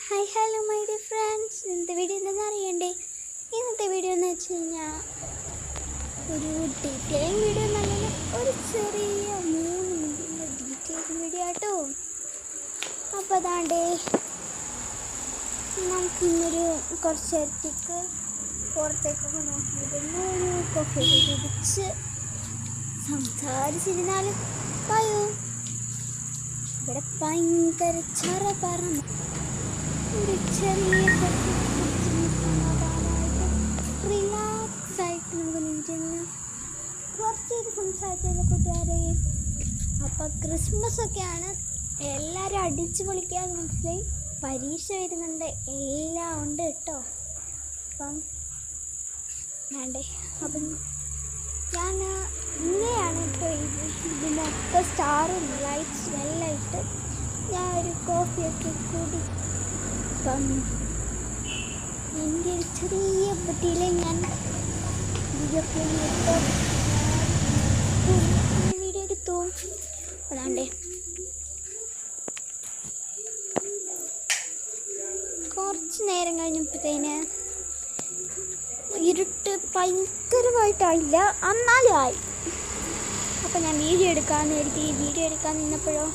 Hi hello my dear friends, ഇന്നത്തെ video എന്താണെന്ന് അറിയണ്ടേ? ഇന്നത്തെ വീഡിയോ എന്ന് വെച്ച് കഴിഞ്ഞാൽ ഒരു ഡീറ്റെയിലിംഗ് വീഡിയോ എന്നല്ല, ഒരു ചെറിയ 3 മിനിറ്റിൻ്റെ ഡീറ്റെയിലിംഗ് വീഡിയോ ആട്ടോ. അപ്പോൾ അതാണ്ടേ നമുക്കിന്നൊരു കുറച്ചേരത്തേക്ക് പുറത്തേക്കൊക്കെ നോക്കിയിരുന്നു, ഒരു കോഫിയൊക്കെ കുടിച്ച് സംസാരിച്ചിരുന്നാലും പറയൂ. ഇവിടെ ഭയങ്കര ചറപറന്ന് ഒരു ചെറിയ സമാധാനമായിട്ട് റിലാക്സ് ആയിട്ട് നമുക്ക് നീറ്റുന്ന കുറച്ചേര് സംസാരിച്ചത് കൂട്ടുകാരെ. അപ്പോൾ ക്രിസ്മസ് ഒക്കെയാണ്, എല്ലാവരും അടിച്ചു പൊളിക്കാതെ മനസ്സിലായി. പരീക്ഷ വരുന്നുണ്ട്, എല്ലാം ഉണ്ട് കേട്ടോ. അപ്പം വേണ്ടേ, അപ്പം ഞാൻ ഇങ്ങനെയാണ് കേട്ടോ ഇതിനൊക്കെ സ്റ്റാറും ലൈറ്റ്സ് എല്ലാം ഇട്ട് ഞാൻ ഒരു കോഫിയൊക്കെ കൂടി. അപ്പം എൻ്റെ ഒരു ചെറിയ പെട്ടിയിൽ ഞാൻ വീഡിയോ എടുത്തു. അതാണ്ടേ കുറച്ച് നേരം കഴിഞ്ഞപ്പോഴത്തേന് ഇരുട്ട് ഭയങ്കരമായിട്ടായില്ല, എന്നാലും ആയി. അപ്പം ഞാൻ വീഡിയോ എടുക്കാമെന്ന് കരുതി വീഡിയോ എടുക്കാൻ നിന്നപ്പോഴോ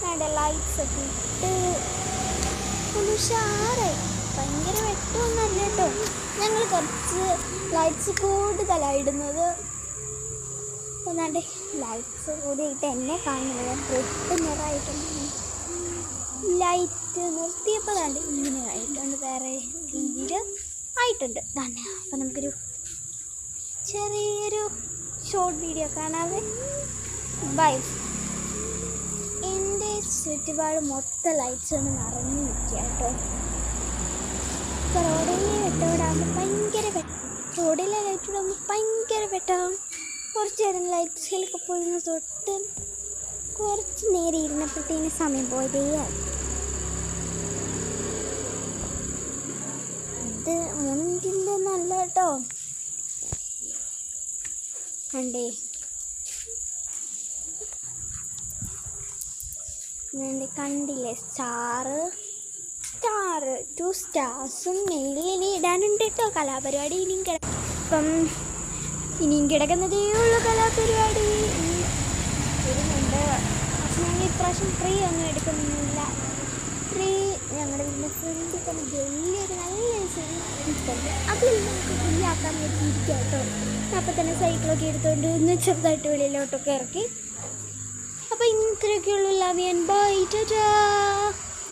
വേണ്ട ലൈറ്റ്സ് ഒക്കെ ഇട്ട് ഒന്ന് ഉഷാറായി. ഭയങ്കര വെട്ടമൊന്നുമല്ല കേട്ടോ, ഞങ്ങൾ കുറച്ച് ലൈറ്റ്സ് കൂടുതലായിടുന്നത്. അപ്പോൾ വേണ്ട ലൈറ്റ്സ് കൂടിയിട്ട് എന്നെ കാണുന്നത് റെഡ് നിറമായിട്ടുണ്ട്. ലൈറ്റ് നിർത്തിയപ്പോൾ വേണ്ട ഇങ്ങനെ ആയിട്ടുണ്ട്, വേറെ രീതിയിൽ ആയിട്ടുണ്ട് തന്നെ. അപ്പം നമുക്കൊരു ചെറിയൊരു ഷോർട്ട് വീഡിയോ കാണാതെ ബൈ. എൻ്റെ ചുറ്റുപാട് മൊത്തം ലൈറ്റ്സ് കൊണ്ട് നിറഞ്ഞു നിൽക്കുക കേട്ടോ. ഇപ്പോൾ റോഡിലെ വെട്ടോടാകുമ്പോൾ റോഡിലെ ലൈറ്റോടാകുമ്പോൾ ഭയങ്കര വെട്ടമാകും. കുറച്ച് നേരം ലൈറ്റ്സിലൊക്കെ പോയിരുന്ന തൊട്ട് കുറച്ച് നേരം ഇരുന്നപ്പോഴത്തേന് സമയം പോയതേ ആയി. ഇത് 3 മിനിറ്റിൻ്റെ നല്ല കേട്ടോ. കണ്ടേ കണ്ടില്ലേ, സ്റ്റാറ് 2 സ്റ്റാർസും മെയിലിൽ ഇടാനുണ്ട് കേട്ടോ. കലാപരിപാടി ഇനിയും അപ്പം ഇനിയും കിടക്കുന്നതേ ഉള്ളൂ കലാപരിപാടി വരുന്നുണ്ട്. അപ്പം ഞങ്ങൾ ഇപ്രാവശ്യം ഫ്രീ ഒന്നും എടുക്കുന്നില്ല. ഫ്രീ ഞങ്ങളുടെ വീടിൻ്റെ ഫ്രണ്ടിൽ തന്നെ വലിയൊരു നല്ല ഉണ്ട്, അതിൽ നമുക്ക് ഫ്രീ ആക്കാൻ വേണ്ടിയിരിക്കുക കേട്ടോ. അപ്പം തന്നെ സൈക്കിളൊക്കെ എടുത്തുകൊണ്ട് ഒന്ന് ചെറുതായിട്ട് വെളിയിലോട്ടൊക്കെ ഇറക്കി. അപ്പോൾ ഇത്രയൊക്കെയുള്ളൂ. Love and bye, Tata.